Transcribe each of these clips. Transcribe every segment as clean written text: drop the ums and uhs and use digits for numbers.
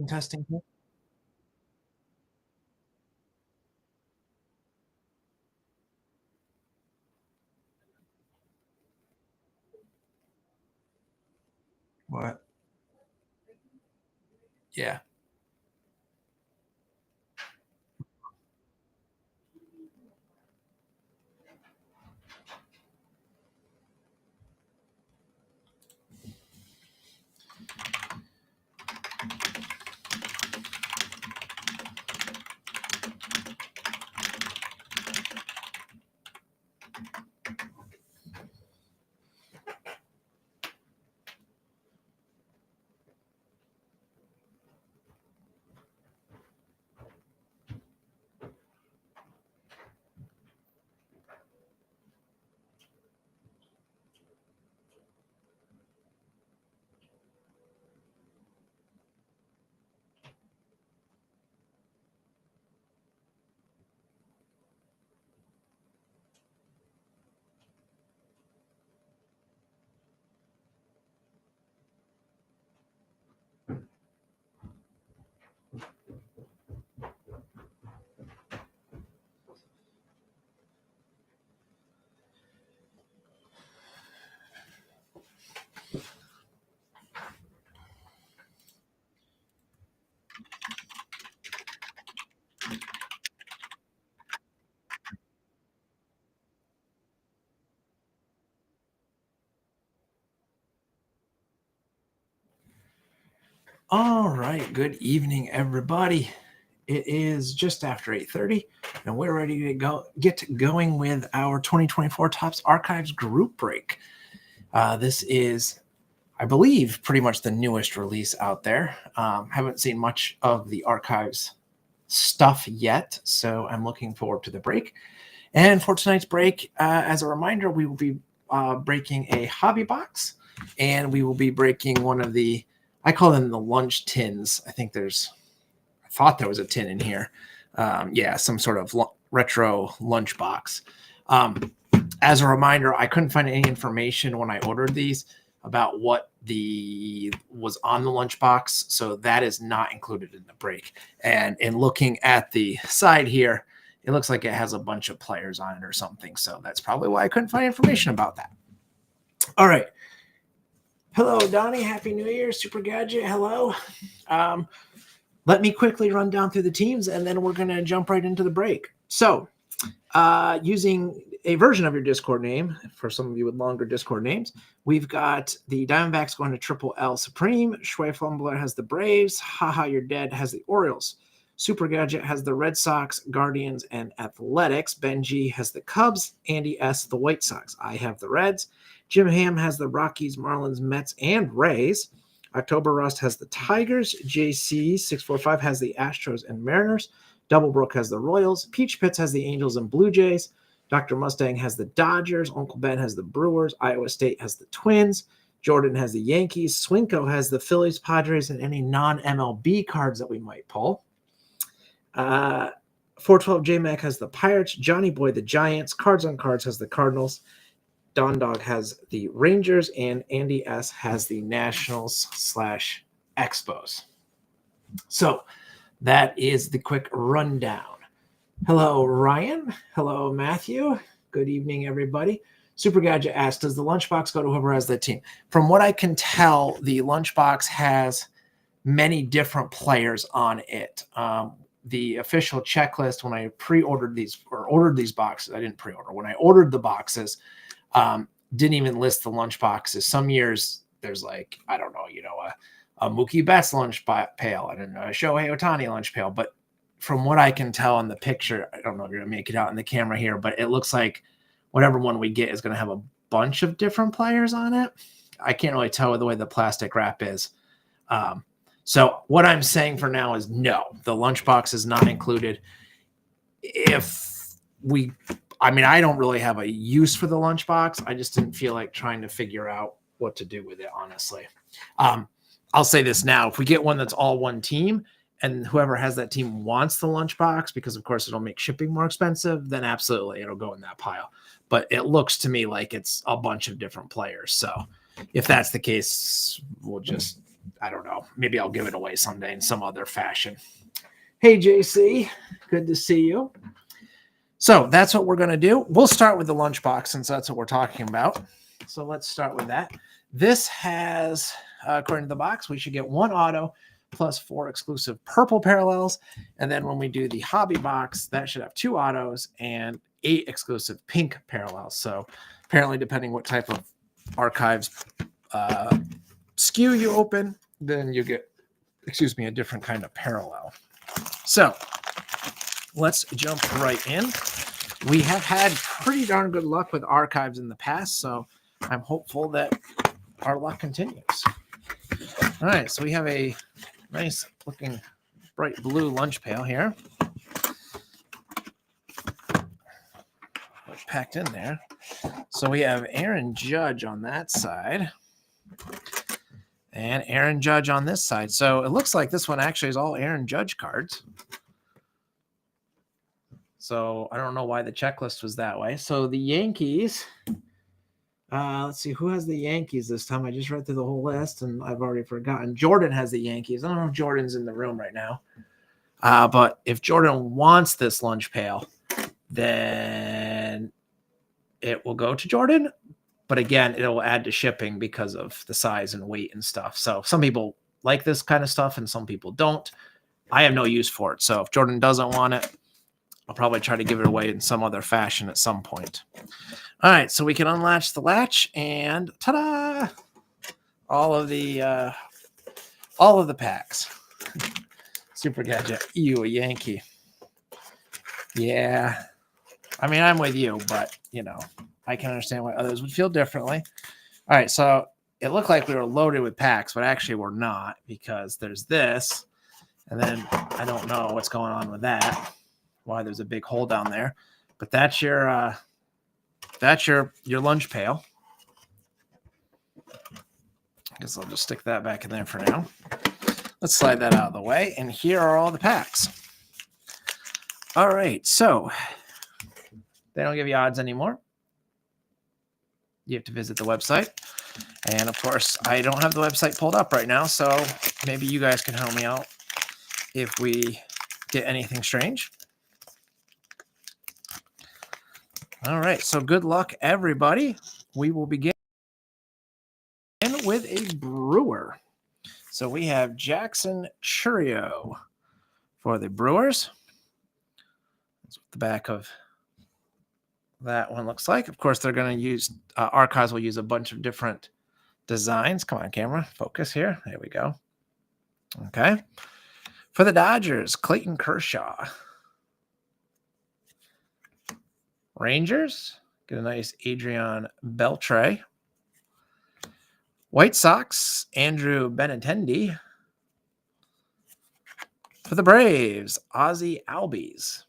Testing. What? Yeah. All right. Good evening, everybody. It is just after 8:30, and we're ready to get going with our 2024 Topps Archives group break. This is, I believe, pretty much the newest release out there. Haven't seen much of the Archives stuff yet, so I'm looking forward to the break. And for tonight's break, as a reminder, we will be breaking a hobby box, and we will be breaking one of the, I call them the lunch tins. I thought there was a tin in here. Yeah, some sort of retro lunch box. As a reminder, I couldn't find any information when I ordered these about what was on the lunchbox, so that is not included in the break. And in looking at the side here, it looks like it has a bunch of players on it or something, so that's probably why I couldn't find information about that. All right. Hello, Donnie. Happy New Year. Super Gadget. Hello. Let me quickly run down through the teams, and then we're going to jump right into the break. So, using a version of your Discord name, for some of you with longer Discord names, we've got the Diamondbacks going to Triple L Supreme. Schway Fumbler has the Braves. Haha, You're Dead has the Orioles. Super Gadget has the Red Sox, Guardians, and Athletics. Benji has the Cubs. Andy S. the White Sox. I have the Reds. Jim Ham has the Rockies, Marlins, Mets, and Rays. October Rust has the Tigers. JC645 has the Astros and Mariners. Doublebrook has the Royals. Peach Pits has the Angels and Blue Jays. Dr. Mustang has the Dodgers. Uncle Ben has the Brewers. Iowa State has the Twins. Jordan has the Yankees. Swinko has the Phillies, Padres, and any non-MLB cards that we might pull. 412 JMac has the Pirates. Johnny Boy the Giants. Cards on Cards has the Cardinals. Don Dog has the Rangers, and Andy S. has the Nationals/Expos. So that is the quick rundown. Hello, Ryan. Hello, Matthew. Good evening, everybody. Super Gadget asked, does the lunchbox go to whoever has the team? From what I can tell, the lunchbox has many different players on it. The official checklist, when I pre-ordered these or ordered these boxes, I didn't pre-order. When I ordered the boxes, didn't even list the lunch boxes. Some years there's like, I don't know, a Mookie Betts lunch pail and a Shohei Ohtani lunch pail. But from what I can tell in the picture, I don't know if you're going to make it out in the camera here, but it looks like whatever one we get is going to have a bunch of different players on it. I can't really tell the way the plastic wrap is. So what I'm saying for now is no, the lunchbox is not included. If we I mean, I don't really have a use for the lunchbox. I just didn't feel like trying to figure out what to do with it, honestly. I'll say this now. If we get one that's all one team and whoever has that team wants the lunchbox, because of course it'll make shipping more expensive, then absolutely it'll go in that pile. But it looks to me like it's a bunch of different players. So if that's the case, we'll just, I don't know, maybe I'll give it away someday in some other fashion. Hey, JC, good to see you. So that's what we're going to do. We'll start with the lunchbox since that's what we're talking about. So let's start with that. This has, according to the box, we should get 1 auto plus 4 exclusive purple parallels. And then when we do the hobby box, that should have 2 autos and 8 exclusive pink parallels. So apparently, depending what type of archives SKU you open, then you get, a different kind of parallel. So let's jump right in. We have had pretty darn good luck with archives in the past, so I'm hopeful that our luck continues. All right, so we have a nice looking bright blue lunch pail here. Packed in there. So we have Aaron Judge on that side and Aaron Judge on this side. So it looks like this one actually is all Aaron Judge cards. So I don't know why the checklist was that way. So the Yankees, let's see, who has the Yankees this time? I just read through the whole list and I've already forgotten. Jordan has the Yankees. I don't know if Jordan's in the room right now. But if Jordan wants this lunch pail, then it will go to Jordan. But again, it'll add to shipping because of the size and weight and stuff. So some people like this kind of stuff and some people don't. I have no use for it. So if Jordan doesn't want it, I'll probably try to give it away in some other fashion at some point. All right, so we can unlatch the latch and ta-da! All of the packs. Super Gadget, you a Yankee. Yeah. I mean, I'm with you, but, I can understand why others would feel differently. All right, so it looked like we were loaded with packs, but actually we're not because there's this, and then I don't know what's going on with that, why there's a big hole down there. But that's your lunch pail. I guess I'll just stick that back in there for now. Let's slide that out of the way, and here are all the packs. All right, so they don't give you odds anymore. You have to visit the website. And of course, I don't have the website pulled up right now, so maybe you guys can help me out if we get anything strange. All right, so good luck, everybody. We will begin with a Brewer. So we have Jackson Chourio for the Brewers. That's what the back of that one looks like. Of course, they're going to use, archives will use a bunch of different designs. Come on, camera, focus here. There we go. Okay. For the Dodgers, Clayton Kershaw. Rangers, get a nice Adrian Beltre. White Sox, Andrew Benintendi. For the Braves, Ozzie Albies.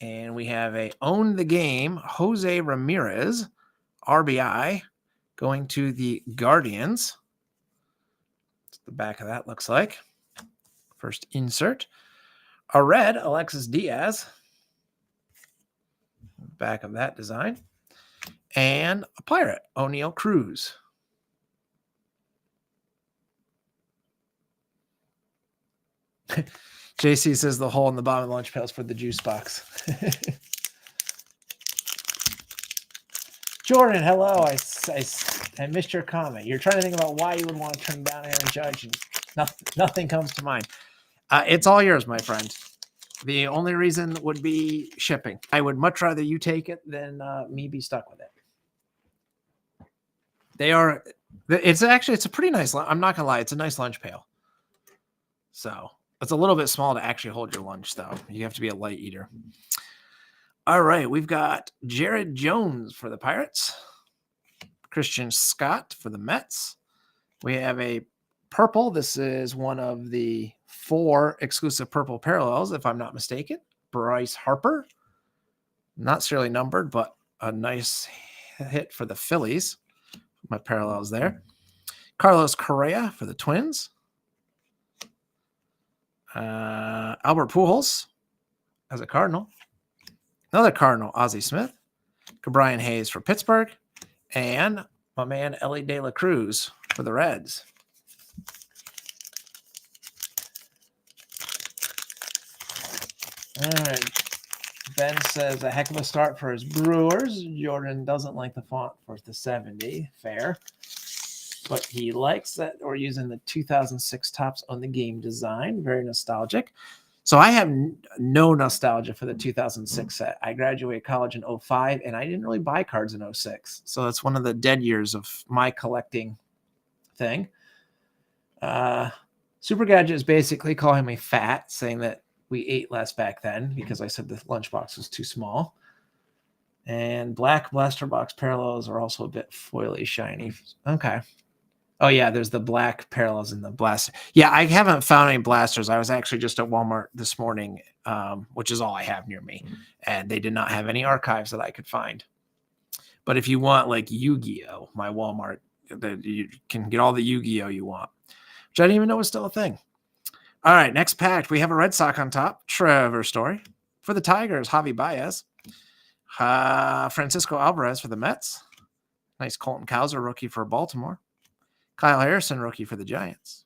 And we have a Own the Game, Jose Ramirez, RBI, going to the Guardians. That's what the back of that looks like. First insert. A red, Alexis Diaz. Back of that design. And a Pirate, O'Neal Cruz. JC says the hole in the bottom of the lunch pail is for the juice box. Jordan, hello. I missed your comment. You're trying to think about why you would want to turn down Aaron Judge, and nothing comes to mind. It's all yours, my friend. The only reason would be shipping. I would much rather you take it than me be stuck with it. It's a pretty nice, I'm not gonna lie, it's a nice lunch pail. So it's a little bit small to actually hold your lunch, though. You have to be a light eater. All right, we've got Jared Jones for the Pirates. Christian Scott for the Mets. We have a purple. This is one of the 4 exclusive purple parallels, if I'm not mistaken. Bryce Harper. Not serially numbered, but a nice hit for the Phillies. My parallels there. Carlos Correa for the Twins. Albert Pujols as a Cardinal. Another Cardinal, Ozzie Smith. Brian Hayes for Pittsburgh. And my man, Ellie De La Cruz for the Reds. All right. Ben says a heck of a start for his Brewers. Jordan doesn't like the font for the 70. Fair. But he likes that we're using the 2006 Topps on the Game design. Very nostalgic. So I have no nostalgia for the 2006 set. I graduated college in 05, and I didn't really buy cards in 06. So that's one of the dead years of my collecting thing. Super Gadget is basically calling me fat, saying that we ate less back then because I said the lunchbox was too small. And black blaster box parallels are also a bit foily shiny. Okay. Oh, yeah, there's the black parallels in the blaster. Yeah, I haven't found any blasters. I was actually just at Walmart this morning, which is all I have near me, and they did not have any archives that I could find. But if you want like Yu-Gi-Oh, my Walmart, you can get all the Yu-Gi-Oh you want, which I didn't even know was still a thing. All right, next pack. We have a Red Sox on top. Trevor Story. For the Tigers, Javi Baez. Francisco Alvarez for the Mets. Nice Colton Cowser rookie for Baltimore. Kyle Harrison rookie for the Giants.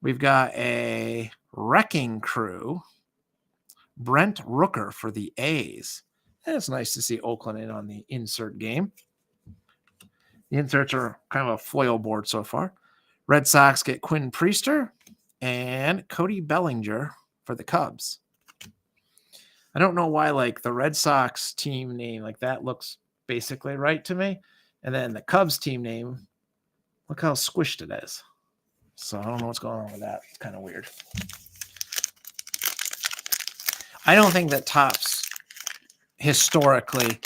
We've got a Wrecking Crew. Brent Rooker for the A's. And it's nice to see Oakland in on the insert game. The inserts are kind of a foil board so far. Red Sox get Quinn Priester and Cody Bellinger for the Cubs. I don't know why, like, the Red Sox team name, like, that looks basically right to me. And then the Cubs team name, look how squished it is. So I don't know what's going on with that. It's kind of weird. I don't think that Topps historically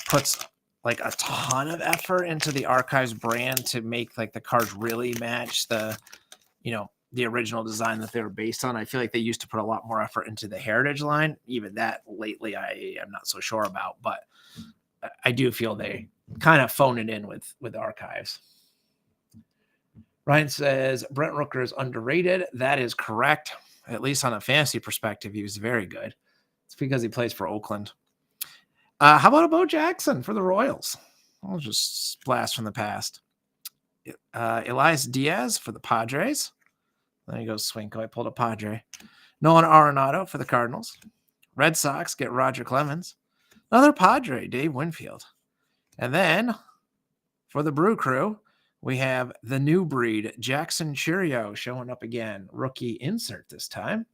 puts like a ton of effort into the Archives brand to make like the cards really match the, the original design that they were based on. I feel like they used to put a lot more effort into the Heritage line. Even that lately I am not so sure about, but I do feel they kind of phone it in with Archives. Ryan says Brent Rooker is underrated. That is correct. At least on a fantasy perspective, he was very good. It's because he plays for Oakland. How about a Bo Jackson for the Royals? I'll just blast from the past. Elias Diaz for the Padres. There you go, Swinko. I pulled a Padre. Nolan Arenado for the Cardinals. Red Sox get Roger Clemens. Another Padre, Dave Winfield. And then for the Brew Crew, we have the new breed, Jackson Cheerio, showing up again. Rookie insert this time.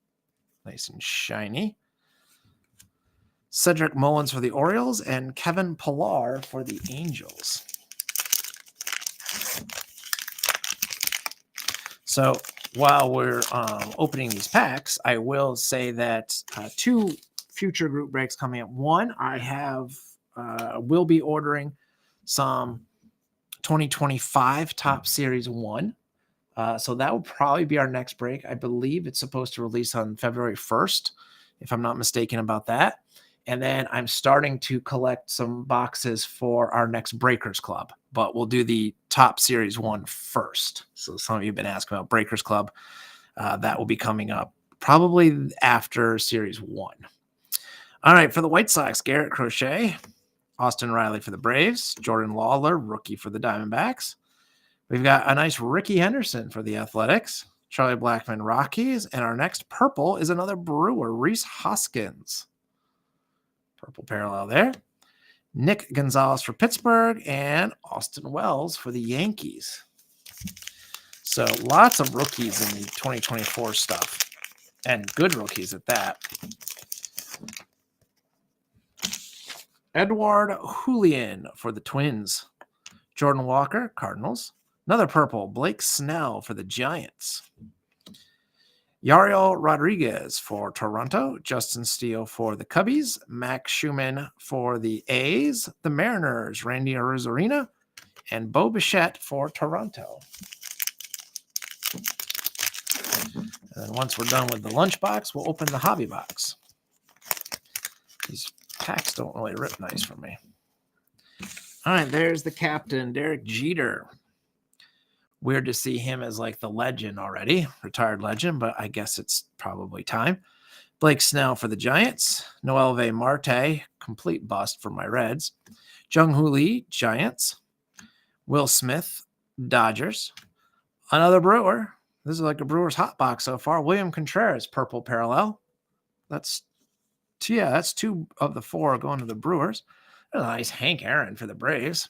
Nice and shiny. Cedric Mullins for the Orioles and Kevin Pillar for the Angels. So while we're opening these packs, I will say that two future group breaks coming up. One, I will be ordering some 2025 Topps Series 1. So that will probably be our next break. I believe it's supposed to release on February 1st, if I'm not mistaken about that. And then I'm starting to collect some boxes for our next Breakers Club, but we'll do the Topps Series 1 first. So some of you have been asking about Breakers Club. That will be coming up probably after Series 1. All right, for the White Sox, Garrett Crochet, Austin Riley for the Braves, Jordan Lawler, rookie for the Diamondbacks. We've got a nice Ricky Henderson for the Athletics, Charlie Blackmon Rockies, and our next purple is another Brewer, Rhys Hoskins. Purple parallel there. Nick Gonzalez for Pittsburgh and Austin Wells for the Yankees. So lots of rookies in the 2024 stuff, and good rookies at that. Edward Julian for the Twins. Jordan Walker, Cardinals. Another purple, Blake Snell for the Giants. Yariel Rodriguez for Toronto. Justin Steele for the Cubbies. Max Schumann for the A's. The Mariners, Randy Arozarena. And Bo Bichette for Toronto. And then once we're done with the lunchbox, we'll open the hobby box. These Packs don't really rip nice for me. All right, there's the captain, Derek Jeter. Weird to see him as like the legend already, retired legend, but I guess it's probably time. Blake Snell for the Giants. Noelvi Marte, complete bust for my Reds. Jung-Hoo Lee, Giants. Will Smith, Dodgers. Another Brewer. This is like a Brewers hot box so far. William Contreras, purple parallel. That's 2 of the 4 going to the Brewers. A nice Hank Aaron for the Braves.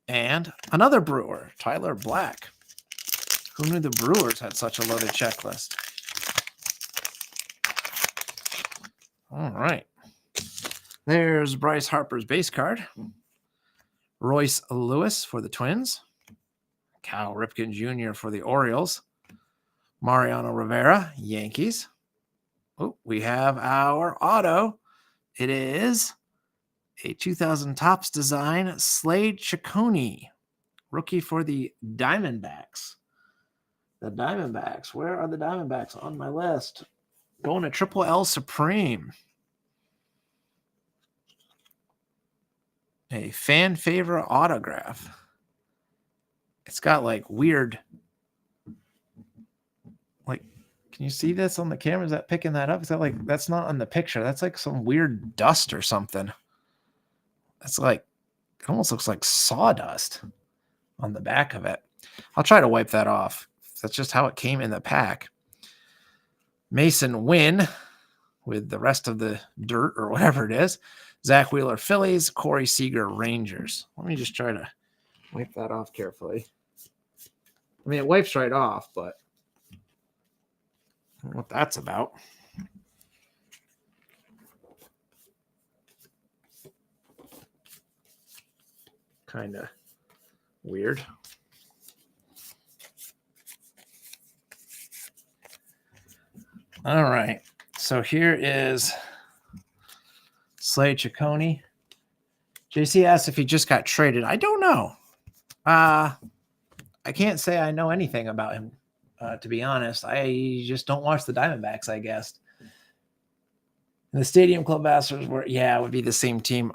And another Brewer, Tyler Black. Who knew the Brewers had such a loaded checklist? All right. There's Bryce Harper's base card. Royce Lewis for the Twins. Cal Ripken Jr. for the Orioles. Mariano Rivera, Yankees. Oh, we have our auto. It is a 2000 Topps design, Slade Ciccone, rookie for the Diamondbacks. The Diamondbacks. Where are the Diamondbacks on my list? Going to Triple L Supreme. A fan favorite autograph. It's got like weird, like, can you see this on the camera? Is that picking that up? Is that like, that's not on the picture. That's like some weird dust or something. That's like, it almost looks like sawdust on the back of it. I'll try to wipe that off. That's just how it came in the pack. Mason Wynn with the rest of the dirt or whatever it is. Zach Wheeler, Phillies. Corey Seager, Rangers. Let me just try to wipe that off carefully. I mean, it wipes right off, but I don't know what that's about. Kind of weird. All right. So here is Slade Ciccone. JC asked if he just got traded. I don't know. I can't say I know anything about him, to be honest. I just don't watch the Diamondbacks, I guess. And the Stadium Club Masters were, it would be the same team.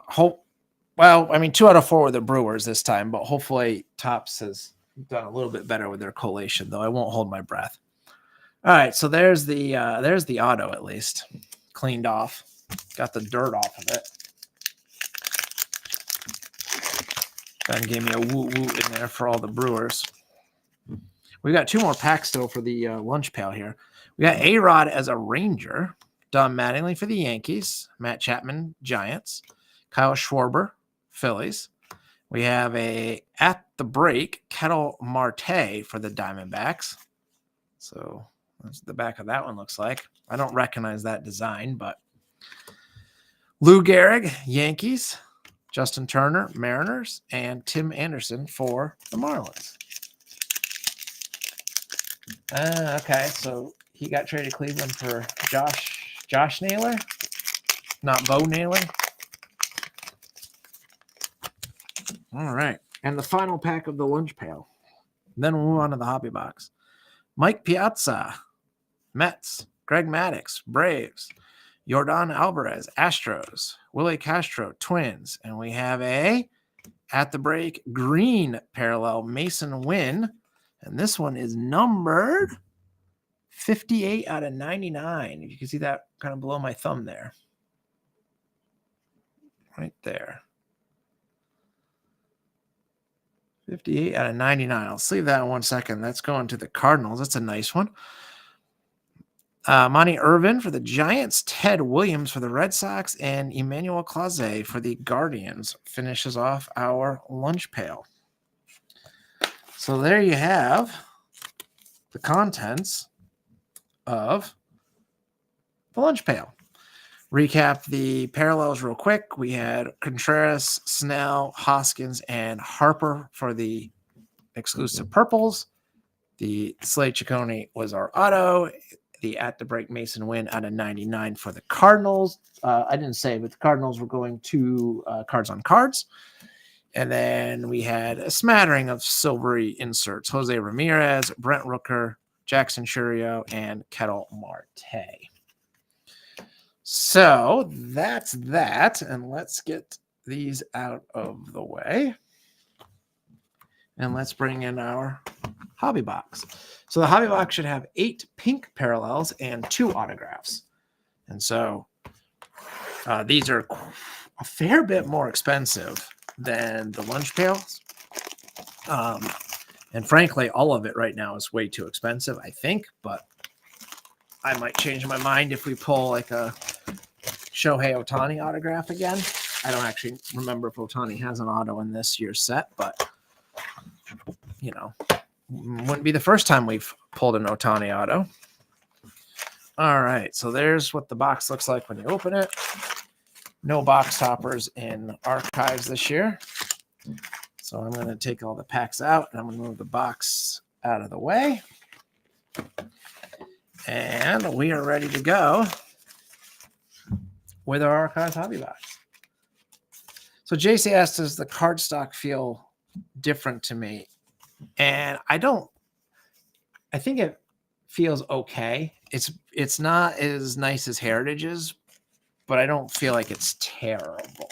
Well, I mean, 2 out of 4 were the Brewers this time, but hopefully Topps has done a little bit better with their collation, though I won't hold my breath. All right, so there's the auto at least cleaned off. Got the dirt off of it. Ben gave me a woot in there for all the Brewers. We got 2 more packs still for the lunch pail here. We got A-Rod as a Ranger, Don Mattingly for the Yankees, Matt Chapman, Giants, Kyle Schwarber, Phillies. We have a at the break Ketel Marte for the Diamondbacks. So that's the back of that one looks like. I don't recognize that design, but Lou Gehrig, Yankees, Justin Turner, Mariners, and Tim Anderson for the Marlins. Okay, so he got traded to Cleveland for Josh Naylor, not Bo Naylor. All right, and the final pack of the lunch pail. Then we'll move on to the hobby box. Mike Piazza, Mets, Greg Maddux, Braves, Yordan Alvarez, Astros, Willie Castro, Twins, and we have a at the break green parallel Mason Wynn, and this one is numbered 58 out of 99. If you can see that kind of below my thumb there. Right there. 58 out of 99. I'll leave that in 1 second. That's going to the Cardinals. That's a nice one. Monty Irvin for the Giants, Ted Williams for the Red Sox, and Emmanuel Clase for the Guardians finishes off our lunch pail. So there you have the contents of the lunch pail. Recap the parallels real quick. We had Contreras, Snell, Hoskins, and Harper for the exclusive purples. The Slade Ciccone was our auto. The at the break Mason Wynn out of 99 for the Cardinals. I didn't say, but the Cardinals were going to cards on cards. And then we had a smattering of silvery inserts. Jose Ramirez, Brent Rooker, Jackson Churio, and Ketel Marte. So that's that. And let's get these out of the way. And let's bring in our hobby box. So the hobby box should have 8 pink parallels and 2 autographs. And so these are a fair bit more expensive than the lunch pails. And frankly, all of it right now is way too expensive, I think. But I might change my mind if we pull like a Shohei Ohtani autograph again. I don't actually remember if Ohtani has an auto in this year's set, but you know, wouldn't be the first time we've pulled an Ohtani auto. All right, so there's what the box looks like when you open it. No box toppers in archives this year. So I'm going to take all the packs out and I'm going to move the box out of the way. And we are ready to go with our archives hobby box. So JC asked, does the cardstock feel different to me? And I think it feels okay. It's not as nice as Heritage's, but I don't feel like it's terrible.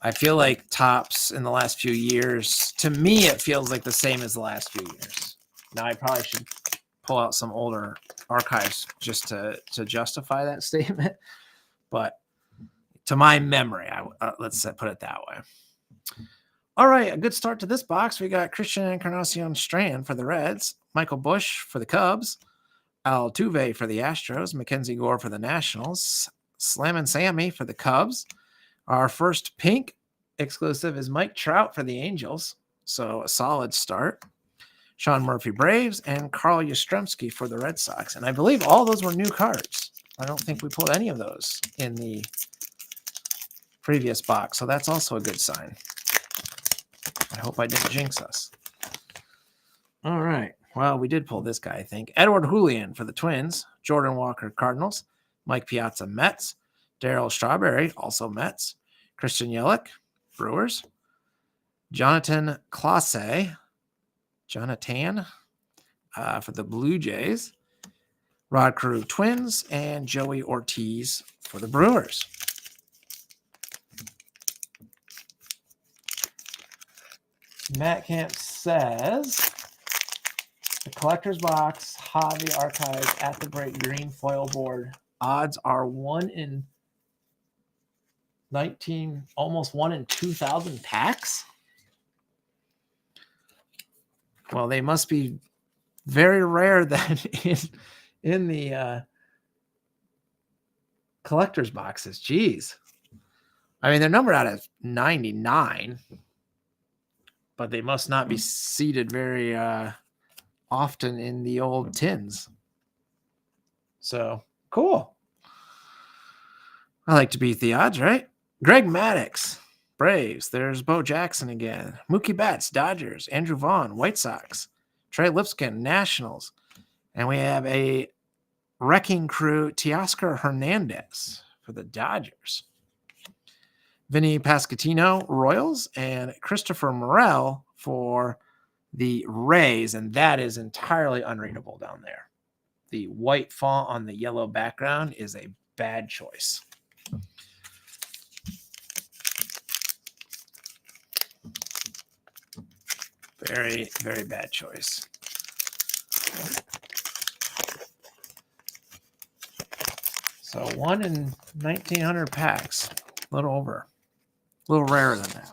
I feel like Topps in the last few years, to me, it feels like the same as the last few years. Now, I probably should pull out some older archives just to justify that statement. But to my memory, let's put it that way. All right, a good start to this box. We got Christian Encarnacion Strand for the Reds, Michael Busch for the Cubs, Altuve for the Astros, Mackenzie Gore for the Nationals, Slammin' Sammy for the Cubs. Our first pink exclusive is Mike Trout for the Angels, so a solid start. Sean Murphy Braves, and Carl Yastrzemski for the Red Sox. And I believe all those were new cards. I don't think we pulled any of those in the previous box, so that's also a good sign. I hope I didn't jinx us. All right. Well, we did pull this guy, I think. Edward Julian for the Twins, Jordan Walker Cardinals, Mike Piazza Mets, Darryl Strawberry, also Mets, Christian Yelich, Brewers, Jonathan Clase, for the Blue Jays, Rod Carew Twins, and Joey Ortiz for the Brewers. Matt Camp says the collector's box hobby archives at the break green foil board odds are 1 in 19, almost 1 in 2,000 packs. Well, they must be very rare then in the collector's boxes. Jeez. I mean, they're numbered out of 99, but they must not be seated very often in the old tins. So, cool. I like to beat the odds, right? Greg Maddux, Braves. There's Bo Jackson again. Mookie Betts, Dodgers. Andrew Vaughn, White Sox. Trey Lipscomb, Nationals. And we have a Wrecking Crew, Teoscar Hernandez for the Dodgers. Vinny Pasquantino, Royals. And Christopher Morel for the Rays. And that is entirely unreadable down there. The white font on the yellow background is a bad choice. Very, very bad choice. So 1 in 1,900 packs. A little over. A little rarer than that.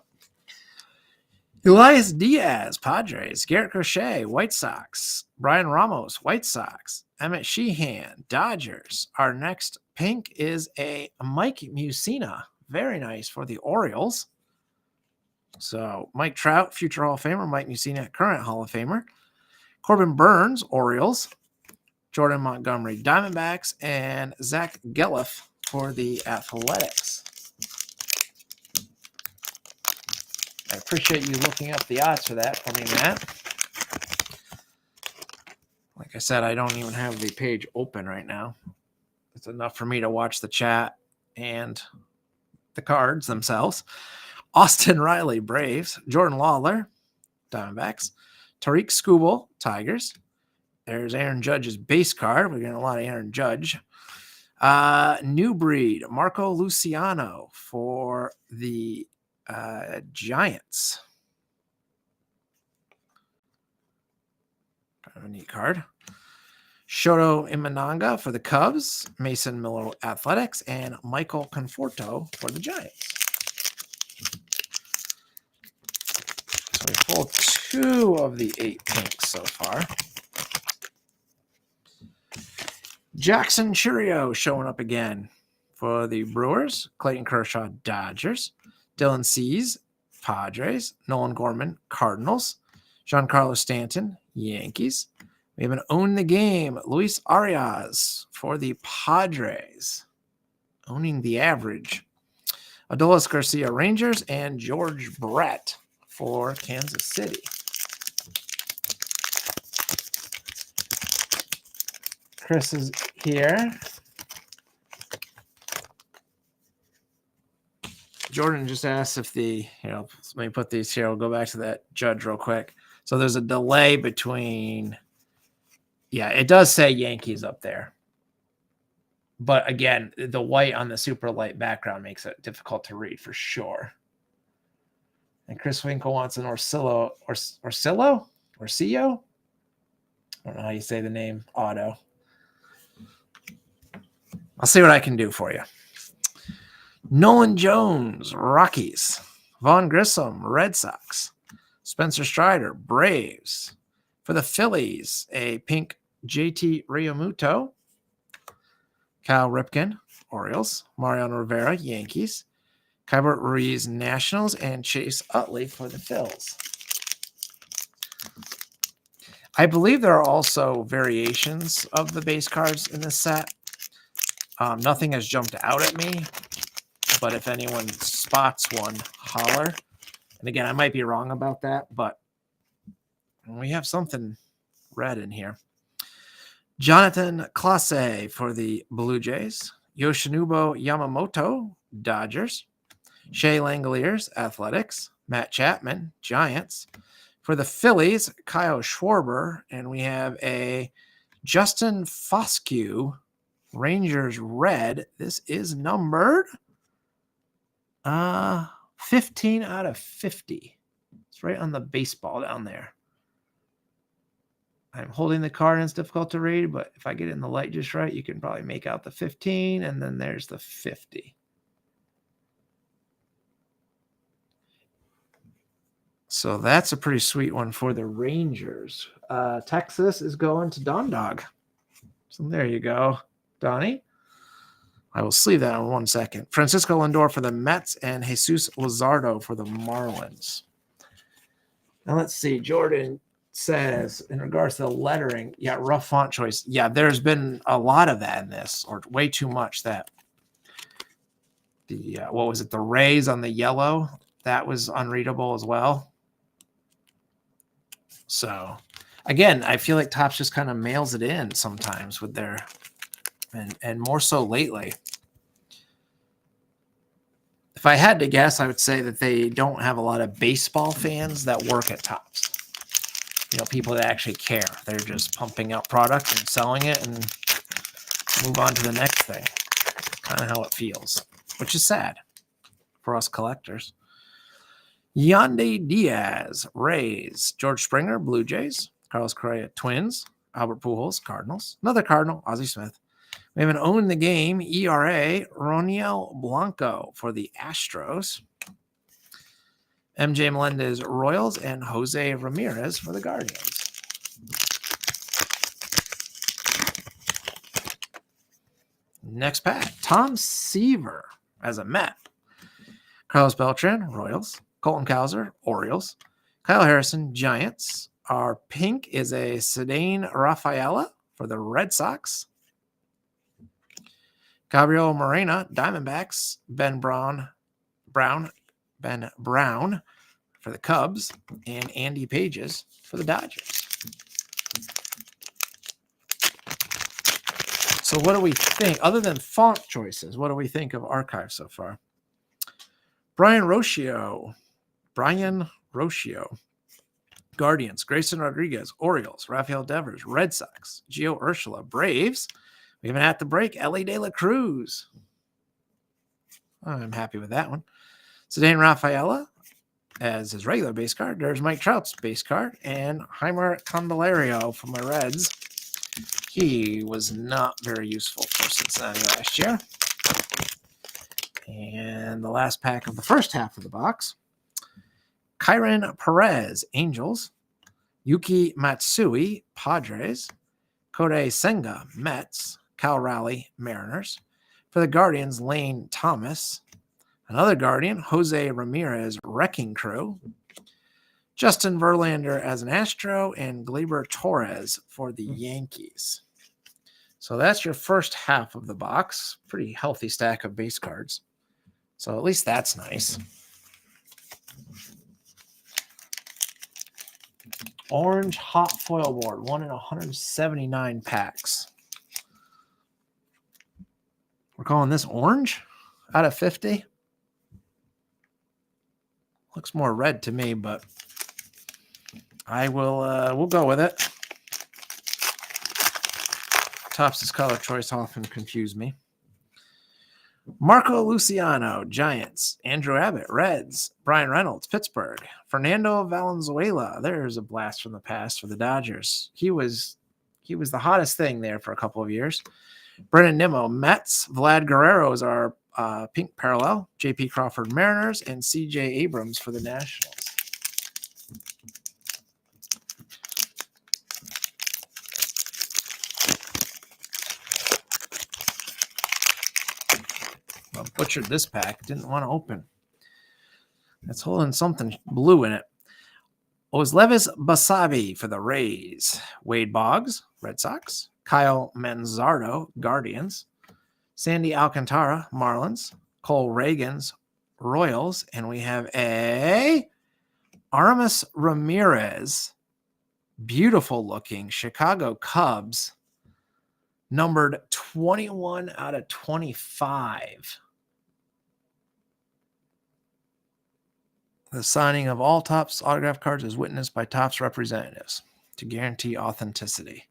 Elias Diaz, Padres. Garrett Crochet, White Sox. Brian Ramos, White Sox. Emmett Sheehan, Dodgers. Our next pink is a Mike Mussina. Very nice for the Orioles. So Mike Trout, future Hall of Famer. Mike Mussina, current Hall of Famer. Corbin Burns, Orioles. Jordan Montgomery, Diamondbacks. And Zach Gelliff for the Athletics. I appreciate you looking up the odds for that for me, Matt. Like I said, I don't even have the page open right now. It's enough for me to watch the chat and the cards themselves. Austin Riley, Braves. Jordan Lawler, Diamondbacks. Tariq Skubal, Tigers. There's Aaron Judge's base card. We're getting a lot of Aaron Judge. New breed, Marco Luciano for the Giants. Kind of a neat card. Shoto Imananga for the Cubs, Mason Miller Athletics, and Michael Conforto for the Giants. So we pulled 2 of the 8 pinks so far. Jackson Churio showing up again for the Brewers, Clayton Kershaw Dodgers, Dylan Cease Padres, Nolan Gorman Cardinals, Giancarlo Stanton Yankees. We have an own the game, Luis Arias for the Padres, owning the average. Adolis Garcia Rangers, and George Brett for Kansas City. Chris is here. Jordan just asked if let me put these here. We'll go back to that Judge real quick. So there's a delay between, it does say Yankees up there. But again, the white on the super light background makes it difficult to read for sure. And Chris Winkle wants an Orsillo. I don't know how you say the name, auto. I'll see what I can do for you. Nolan Jones, Rockies. Vaughn Grissom, Red Sox. Spencer Strider, Braves. For the Phillies, a pink JT Realmuto. Kyle Ripken, Orioles. Mariano Rivera, Yankees. Kybert Ruiz, Nationals. And Chase Utley for the Phils. I believe there are also variations of the base cards in this set. Nothing has jumped out at me, but if anyone spots one, holler. And again, I might be wrong about that, but we have something red in here. Jonathan Clase for the Blue Jays. Yoshinobu Yamamoto, Dodgers. Shea Langoliers, Athletics. Matt Chapman, Giants. For the Phillies, Kyle Schwarber. And we have a Justin Foscue, Rangers red. This is numbered 15 out of 50. It's right on the baseball down there. I'm holding the card and it's difficult to read, but if I get it in the light just right, you can probably make out the 15, and then there's the 50. So that's a pretty sweet one for the Rangers. Texas is going to Don Dog. So there you go, Donnie. I will sleeve that in 1 second. Francisco Lindor for the Mets and Jesus Luzardo for the Marlins. Now let's see. Jordan says, in regards to the lettering, rough font choice. Yeah, there's been a lot of that in this, or way too much that the, what was it, the rays on the yellow, that was unreadable as well. So, again, I feel like Topps just kind of mails it in sometimes with their, and more so lately. If I had to guess, I would say that they don't have a lot of baseball fans that work at Topps. People that actually care. They're just pumping out product and selling it and move on to the next thing. Kind of how it feels, which is sad for us collectors. Yandy Diaz, Rays. George Springer, Blue Jays. Carlos Correa, Twins. Albert Pujols, Cardinals. Another Cardinal, Ozzie Smith. We have an own the game, ERA, Roniel Blanco for the Astros. MJ Melendez, Royals, and Jose Ramirez for the Guardians. Next pack, Tom Seaver as a Met. Carlos Beltran, Royals. Colton Cowser, Orioles. Kyle Harrison, Giants. Our pink is a Cedane Rafaela for the Red Sox. Gabriel Moreno, Diamondbacks. Ben Brown for the Cubs, and Andy Pages for the Dodgers. So what do we think? Other than font choices, what do we think of Archive so far? Brian Rocio. Guardians. Grayson Rodriguez. Orioles. Rafael Devers. Red Sox. Gio Urshela. Braves. We even had to break Ellie De La Cruz. I'm happy with that one. Ceddanne Rafaela as his regular base card. There's Mike Trout's base card. And Heimer Candelario for my Reds. He was not very useful for Cincinnati last year. And the last pack of the first half of the box. Kyren Perez, Angels. Yuki Matsui, Padres. Kodai Senga, Mets. Cal Raleigh, Mariners. For the Guardians, Lane Thomas. Another Guardian, Jose Ramirez, Wrecking Crew. Justin Verlander as an Astro, and Gleyber Torres for the Yankees. So that's your first half of the box. Pretty healthy stack of base cards. So at least that's nice. Orange hot foil board, 1 in 179 packs. We're calling this orange out of 50. Looks more red to me, but I will we'll go with it. Topps' color choice often confused me. Marco Luciano, Giants. Andrew Abbott, Reds. Brian Reynolds, Pittsburgh. Fernando Valenzuela, there's a blast from the past for the Dodgers. He was the hottest thing there for a couple of years. Brennan Nimmo, Mets. Vlad Guerrero is our pink parallel. J.P. Crawford, Mariners. And C.J. Abrams for the Nationals. I butchered this pack. Didn't want to open. It's holding something blue in it. Oslevis Basabi for the Rays. Wade Boggs, Red Sox. Kyle Manzardo, Guardians. Sandy Alcantara, Marlins. Cole Reagans, Royals. And we have a Aramis Ramirez, beautiful looking Chicago Cubs, numbered 21 out of 25. The signing of all Topps autograph cards is witnessed by Topps representatives to guarantee authenticity.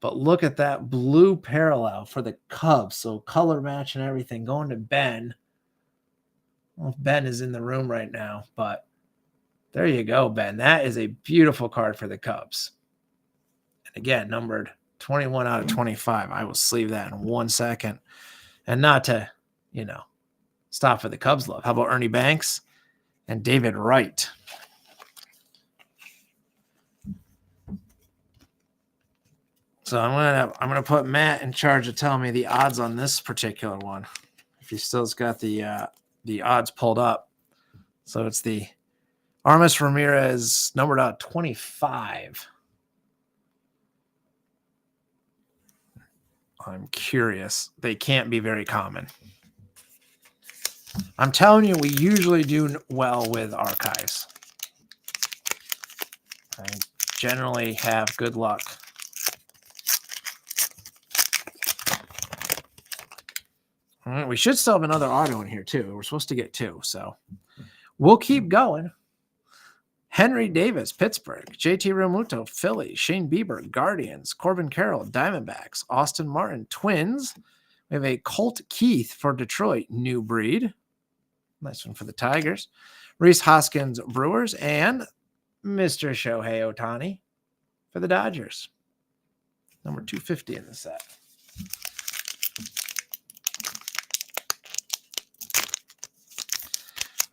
But look at that blue parallel for the Cubs. So color match and everything. Going to Ben. I don't know if Ben is in the room right now, but there you go, Ben. That is a beautiful card for the Cubs. And again, numbered 21 out of 25. I will sleeve that in 1 second. And not to, stop for the Cubs love. How about Ernie Banks and David Wright? So I'm gonna put Matt in charge of telling me the odds on this particular one. If he still's got the odds pulled up. So it's the Aramis Ramirez numbered out 25. I'm curious. They can't be very common. I'm telling you, we usually do well with archives. I generally have good luck. All right, we should still have another auto in here, too. We're supposed to get 2, so we'll keep going. Henry Davis, Pittsburgh. JT Realmuto, Philly. Shane Bieber, Guardians. Corbin Carroll, Diamondbacks. Austin Martin, Twins. We have a Colt Keith for Detroit, New Breed. Nice one for the Tigers. Rhys Hoskins, Brewers. And Mr. Shohei Ohtani for the Dodgers. Number 250 in the set.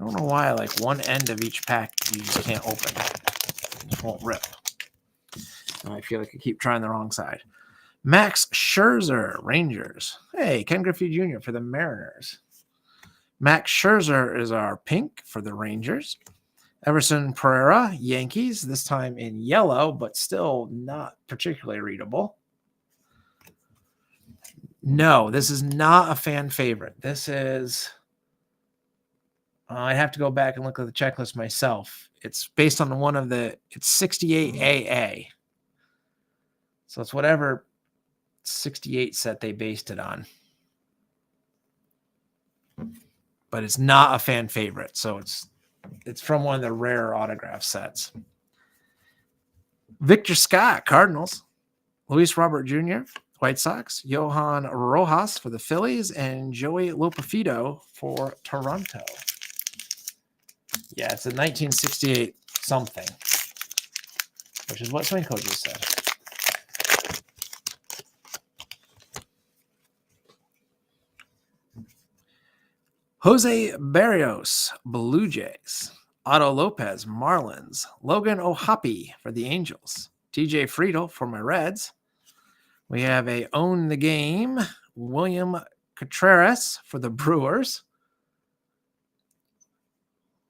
I don't know why, one end of each pack you just can't open. It just won't rip. And I feel like I keep trying the wrong side. Max Scherzer, Rangers. Hey, Ken Griffey Jr. for the Mariners. Max Scherzer is our pink for the Rangers. Everson Pereira, Yankees, this time in yellow, but still not particularly readable. No, this is not a fan favorite. This is... I have to go back and look at the checklist myself. It's based on it's 68 AA. So it's whatever 68 set they based it on. But it's not a fan favorite. So it's from one of the rare autograph sets. Victor Scott, Cardinals. Luis Robert Jr., White Sox, Johan Rojas for the Phillies, and Joey Lopafito for Toronto. Yeah, it's a 1968 something, which is what Swinko just said. Jose Barrios, Blue Jays. Otto Lopez, Marlins. Logan O'Hoppe for the Angels. TJ Friedel for my Reds. We have a Own the Game, William Contreras for the Brewers.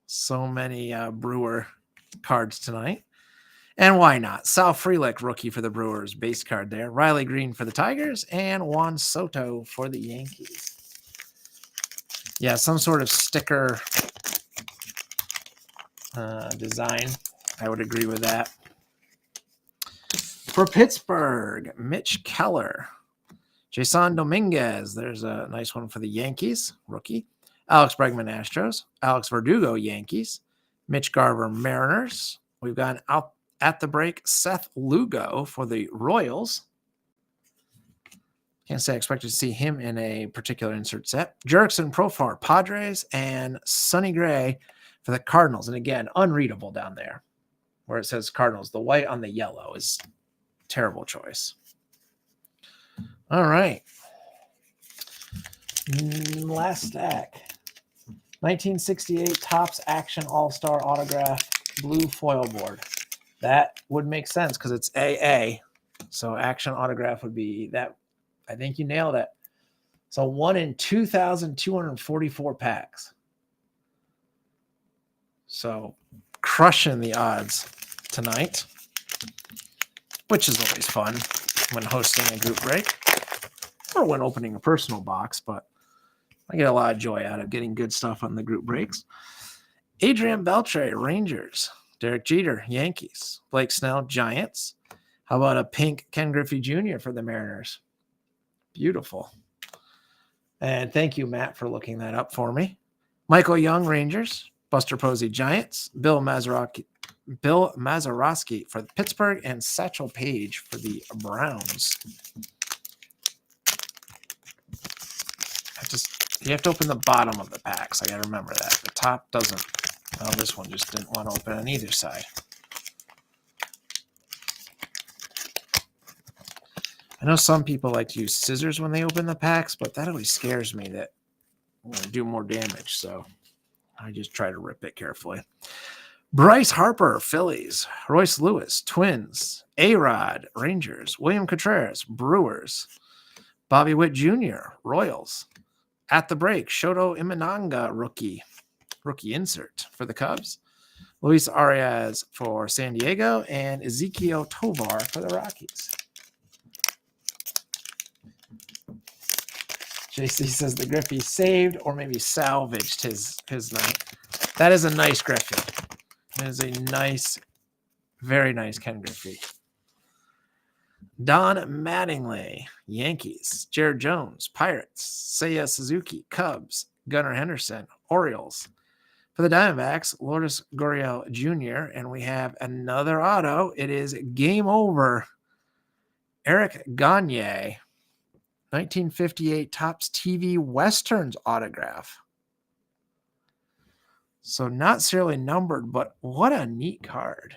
So many Brewer cards tonight. And why not? Sal Frelick, rookie for the Brewers, base card there. Riley Green for the Tigers, and Juan Soto for the Yankees. Yeah, some sort of sticker design. I would agree with that. For Pittsburgh, Mitch Keller. Jason Dominguez. There's a nice one for the Yankees, rookie. Alex Bregman, Astros. Alex Verdugo, Yankees. Mitch Garver, Mariners. We've got out at the break, Seth Lugo for the Royals. Can't say I expected to see him in a particular insert set. Jurickson Profar, Padres, and Sonny Gray for the Cardinals. And again, unreadable down there where it says Cardinals. The white on the yellow is a terrible choice. All right. Last stack. 1968 Topps Action All-Star Autograph blue foil board. That would make sense because it's AA. So Action Autograph would be that. I think you nailed it. So 1 in 2,244 packs. So crushing the odds tonight, which is always fun when hosting a group break or when opening a personal box, but I get a lot of joy out of getting good stuff on the group breaks. Adrian Beltre, Rangers. Derek Jeter, Yankees. Blake Snell, Giants. How about a pink Ken Griffey Jr. for the Mariners? Beautiful. And thank you, Matt, for looking that up for me. Michael Young, Rangers. Buster Posey, Giants. Bill Mazeroski for Pittsburgh, and Satchel Paige for the Browns. You have to open the bottom of the packs. I got to remember that. The top doesn't. Well, this one just didn't want to open on either side. I know some people like to use scissors when they open the packs, but that always scares me that I'm going to do more damage. So I just try to rip it carefully. Bryce Harper, Phillies. Royce Lewis, Twins. A-Rod, Rangers. William Contreras, Brewers. Bobby Witt Jr., Royals. At the break, Shoto Imanaga, rookie insert for the Cubs. Luis Arias for San Diego, and Ezekiel Tovar for the Rockies. JC says the Griffey saved or maybe salvaged his night. That is a nice Griffey. That is a nice, very nice Ken Griffey. Don Mattingly, Yankees. Jared Jones, Pirates. Seiya Suzuki, Cubs. Gunnar Henderson, Orioles. For the Diamondbacks, Lourdes Gurriel Jr., and we have another auto. It is Game Over. Eric Gagne, 1958 Topps TV Westerns autograph. So not serially numbered, but what a neat card.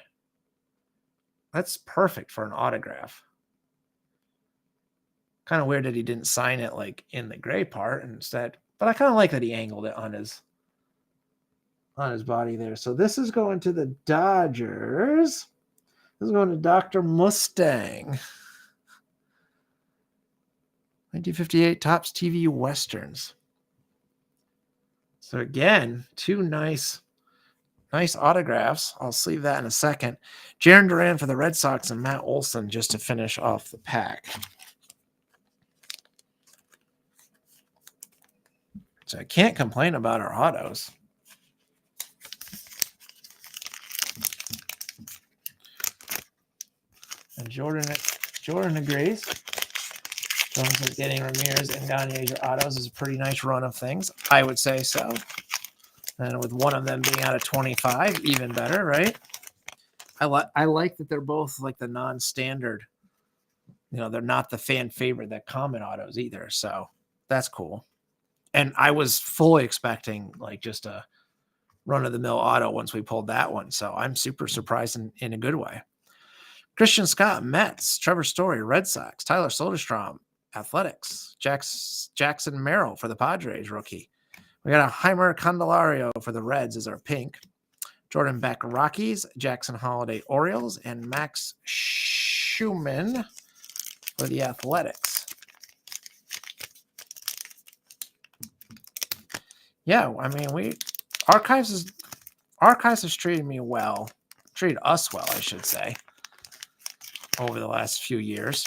That's perfect for an autograph. Kind of weird that he didn't sign it like in the gray part instead, but I kind of like that he angled it on his body there. So this is going to the Dodgers. This is going to Dr. Mustang. 1958 Topps TV Westerns. So again, two nice autographs. I'll sleeve that in a second. Jarren Duran for the Red Sox and Matt Olson just to finish off the pack. So I can't complain about our autos. And Jordan agrees. Jones is getting Ramirez and Gagne your autos is a pretty nice run of things. I would say so. And with one of them being out of 25, even better, right? I like that they're both like the non-standard they're not the fan favorite that Common Autos either. So that's cool. And I was fully expecting like just a run of the mill auto once we pulled that one. So I'm super surprised in a good way. Christian Scott, Mets, Trevor Story, Red Sox, Tyler Soderstrom, Athletics, Jackson Merrill for the Padres rookie. We got a Heimer Candelario for the Reds as our pink. Jordan Beck Rockies, Jackson Holiday Orioles, and Max Schumann for the Athletics. Yeah, I mean, Archives has treated me well, treated us well, I should say, over the last few years.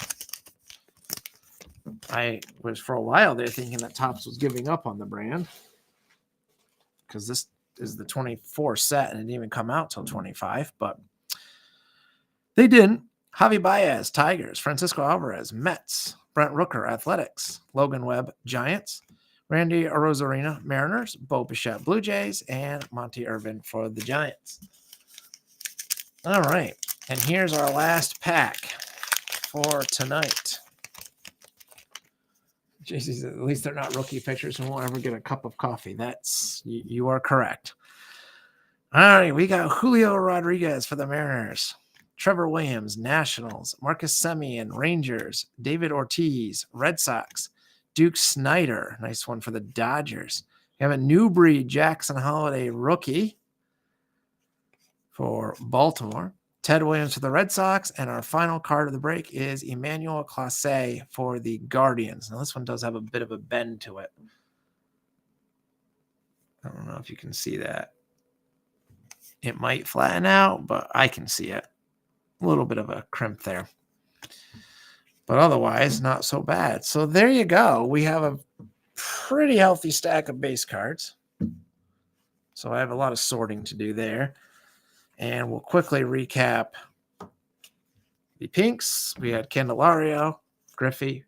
I was for a while there thinking that Topps was giving up on the brand because this is the 24 set and it didn't even come out till 25, but they didn't. Javi Baez, Tigers, Francisco Alvarez, Mets, Brent Rooker, Athletics, Logan Webb, Giants, Randy Arozarena, Mariners, Bo Bichette, Blue Jays, and Monty Irvin for the Giants. All right, and here's our last pack for tonight. Jesus, at least they're not rookie pictures and won't ever get a cup of coffee. You are correct. All right, we got Julio Rodriguez for the Mariners, Trevor Williams, Nationals, Marcus Semien, Rangers, David Ortiz, Red Sox, Duke Snyder, nice one for the Dodgers. We have a new breed Jackson Holiday rookie for Baltimore. Ted Williams for the Red Sox, and our final card of the break is Emmanuel Clase for the Guardians. Now, this one does have a bit of a bend to it. I don't know if you can see that. It might flatten out, but I can see it. A little bit of a crimp there. But otherwise, not so bad. So there you go. We have a pretty healthy stack of base cards. So I have a lot of sorting to do there. And we'll quickly recap the pinks. We had Candelario, Griffey,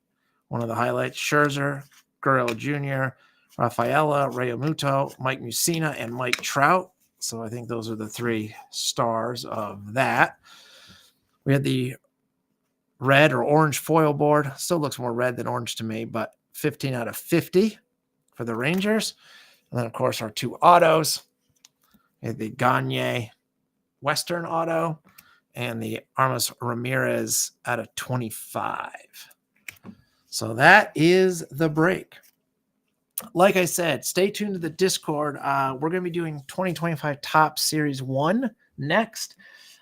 one of the highlights, Scherzer, Gurriel Jr., Rafaela, Realmuto, Mike Mussina, and Mike Trout. So I think those are the three stars of that. We had the red or orange foil board. Still looks more red than orange to me, but 15 out of 50 for the Rangers. And then, of course, our two autos. We had the Gagne Western auto and the Armas Ramirez out of 25. So that is the break. Like I said, stay tuned to the Discord. We're going to be doing 2025 Topps Series 1 next.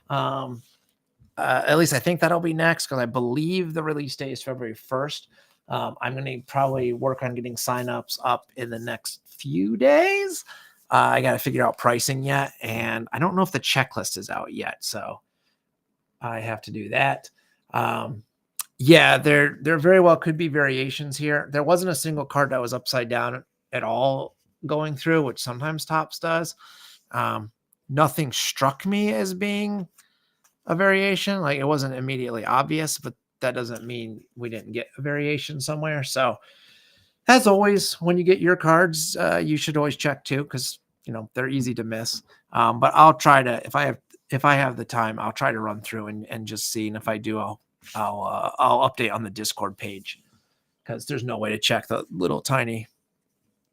At least I think that'll be next because I believe the release date is February 1st. I'm going to probably work on getting signups up in the next few days. I got to figure out pricing yet, and I don't know if the checklist is out yet, so I have to do that. Yeah, there very well could be variations here. There wasn't a single card that was upside down at all going through, which sometimes Topps does. Nothing struck me as being a variation. Like, it wasn't immediately obvious, but that doesn't mean we didn't get a variation somewhere. So as always, when you get your cards, you should always check too, because they're easy to miss. But I'll try to, if I have the time, I'll try to run through and just see. And if I do, I'll update on the Discord page, because there's no way to check the little tiny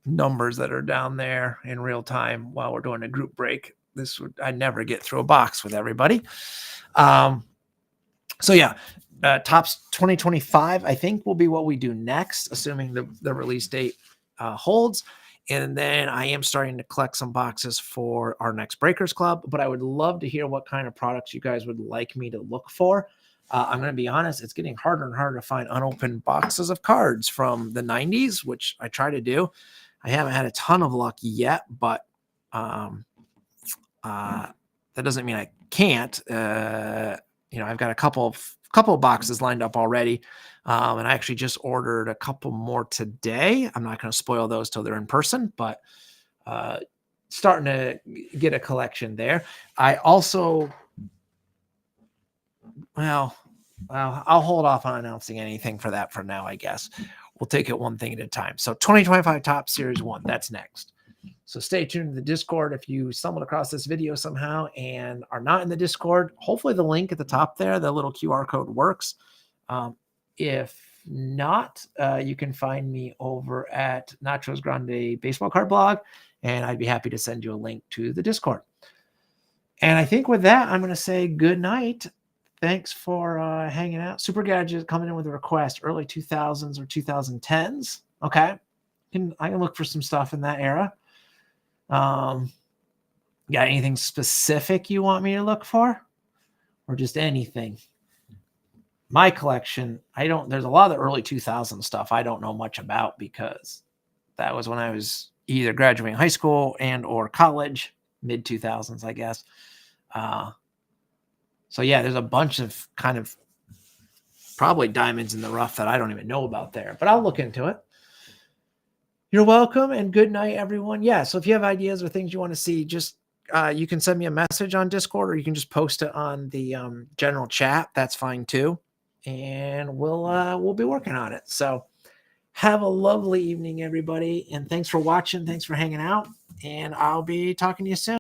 numbers that are down there in real time while we're doing a group break. I'd never get through a box with everybody. So yeah, Topps 2025, I think, will be what we do next, assuming the release date holds. And then I am starting to collect some boxes for our next Breakers Club, but I would love to hear what kind of products you guys would like me to look for. I'm going to be honest, it's getting harder and harder to find unopened boxes of cards from the 90s, which I try to do. I haven't had a ton of luck yet, but that doesn't mean I can't. I've got a couple of boxes lined up already. And I actually just ordered a couple more today. I'm not going to spoil those till they're in person, but starting to get a collection there. I also, I'll hold off on announcing anything for that for now, I guess. We'll take it one thing at a time. So 2025 Topps Series 1, that's next. So stay tuned to the Discord. If you stumbled across this video somehow and are not in the Discord, hopefully the link at the top there, the little QR code works. If not, you can find me over at Nachos Grande Baseball Card Blog, and I'd be happy to send you a link to the Discord. And I think with that, I'm going to say good night. Thanks for hanging out. Super Gadget coming in with a request, early 2000s or 2010s. Okay. I can look for some stuff in that era. Got anything specific you want me to look for? Or just anything? My collection, there's a lot of the early 2000s stuff I don't know much about because that was when I was either graduating high school and or college, mid 2000s, I guess. So yeah, there's a bunch of kind of probably diamonds in the rough that I don't even know about there, but I'll look into it. You're welcome, and good night, everyone. Yeah, so if you have ideas or things you want to see, just you can send me a message on Discord, or you can just post it on the general chat. That's fine too, and we'll be working on it. So have a lovely evening, everybody, and thanks for watching. Thanks for hanging out, and I'll be talking to you soon.